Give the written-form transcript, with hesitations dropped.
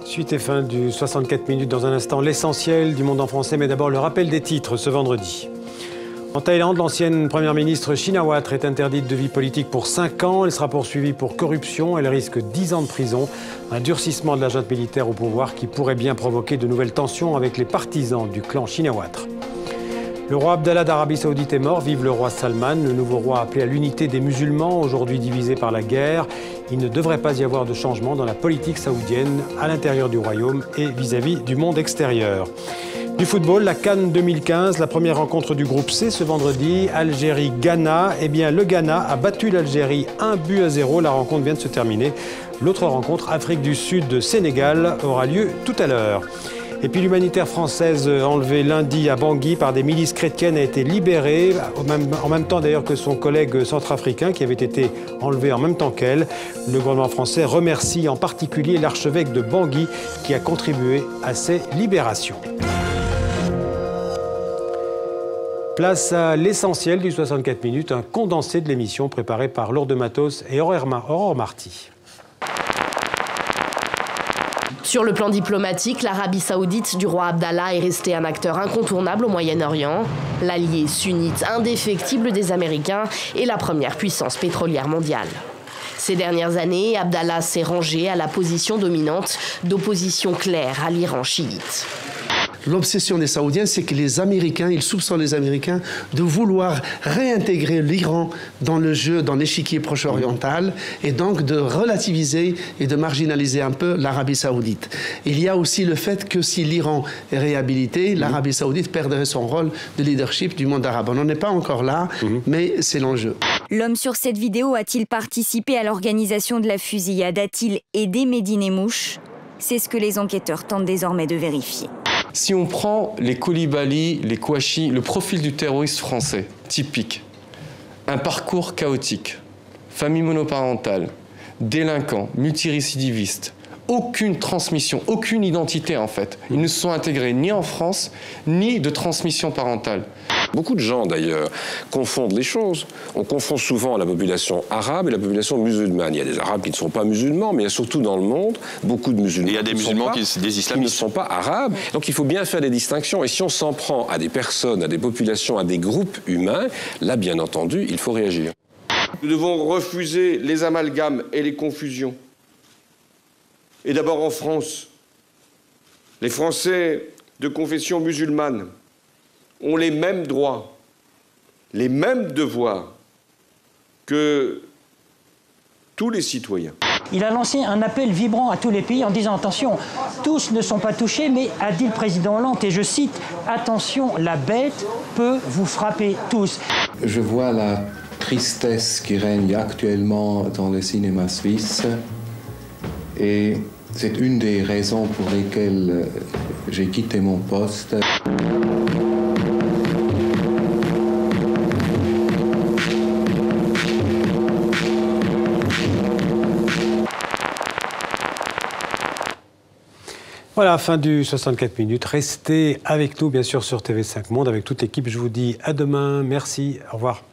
Suite et fin du 64 minutes dans un instant, l'essentiel du monde en français, mais d'abord le rappel des titres ce vendredi. En Thaïlande, l'ancienne première ministre Shinawatra est interdite de vie politique pour 5 ans. Elle sera poursuivie pour corruption. Elle risque 10 ans de prison. Un durcissement de la junte militaire au pouvoir qui pourrait bien provoquer de nouvelles tensions avec les partisans du clan Shinawatra. Le roi Abdallah d'Arabie Saoudite est mort, vive le roi Salman, le nouveau roi appelé à l'unité des musulmans, aujourd'hui divisés par la guerre. Il ne devrait pas y avoir de changement dans la politique saoudienne à l'intérieur du royaume et vis-à-vis du monde extérieur. Du football, la CAN 2015, la première rencontre du groupe C ce vendredi, Algérie-Ghana. Eh bien, le Ghana a battu l'Algérie 1-0. La rencontre vient de se terminer. L'autre rencontre, Afrique du Sud-Sénégal, aura lieu tout à l'heure. Et puis l'humanitaire française enlevée lundi à Bangui par des milices chrétiennes a été libérée, en même temps d'ailleurs que son collègue centrafricain qui avait été enlevé en même temps qu'elle. Le gouvernement français remercie en particulier l'archevêque de Bangui qui a contribué à ces libérations. Place à l'essentiel du 64 minutes, un condensé de l'émission préparé par Lourdes Matos et Aurore Marty. Sur le plan diplomatique, l'Arabie saoudite du roi Abdallah est restée un acteur incontournable au Moyen-Orient, l'allié sunnite indéfectible des Américains et la première puissance pétrolière mondiale. Ces dernières années, Abdallah s'est rangé à la position dominante d'opposition claire à l'Iran chiite. L'obsession des Saoudiens, c'est que les Américains, ils soupçonnent les Américains de vouloir réintégrer l'Iran dans le jeu, dans l'échiquier proche-oriental, et donc de relativiser et de marginaliser un peu l'Arabie saoudite. Il y a aussi le fait que si l'Iran est réhabilité, l'Arabie saoudite perdrait son rôle de leadership du monde arabe. On n'en est pas encore là, mais c'est l'enjeu. L'homme sur cette vidéo a-t-il participé à l'organisation de la fusillade? A-t-il aidé Médine Mouche? C'est ce que les enquêteurs tentent désormais de vérifier. Si on prend les Koulibaly, les Kouachi, le profil du terroriste français, typique, un parcours chaotique, famille monoparentale, délinquant, multirécidiviste, aucune transmission, aucune identité en fait. Ils ne se sont intégrés ni en France, ni de transmission parentale. Beaucoup de gens d'ailleurs confondent les choses. On confond souvent la population arabe et la population musulmane. Il y a des arabes qui ne sont pas musulmans, mais il y a surtout dans le monde beaucoup de musulmans. Et il y a des musulmans des islamistes qui ne sont pas arabes. Donc il faut bien faire des distinctions. Et si on s'en prend à des personnes, à des populations, à des groupes humains, là bien entendu, il faut réagir. Nous devons refuser les amalgames et les confusions. Et d'abord en France, les Français de confession musulmane ont les mêmes droits, les mêmes devoirs que tous les citoyens. Il a lancé un appel vibrant à tous les pays en disant attention, tous ne sont pas touchés, mais a dit le président Hollande, et je cite, attention, la bête peut vous frapper tous. Je vois la tristesse qui règne actuellement dans le cinéma suisse et c'est une des raisons pour lesquelles j'ai quitté mon poste. Voilà, fin du 64 minutes. Restez avec nous, bien sûr, sur TV5 Monde. Avec toute l'équipe, je vous dis à demain. Merci, au revoir.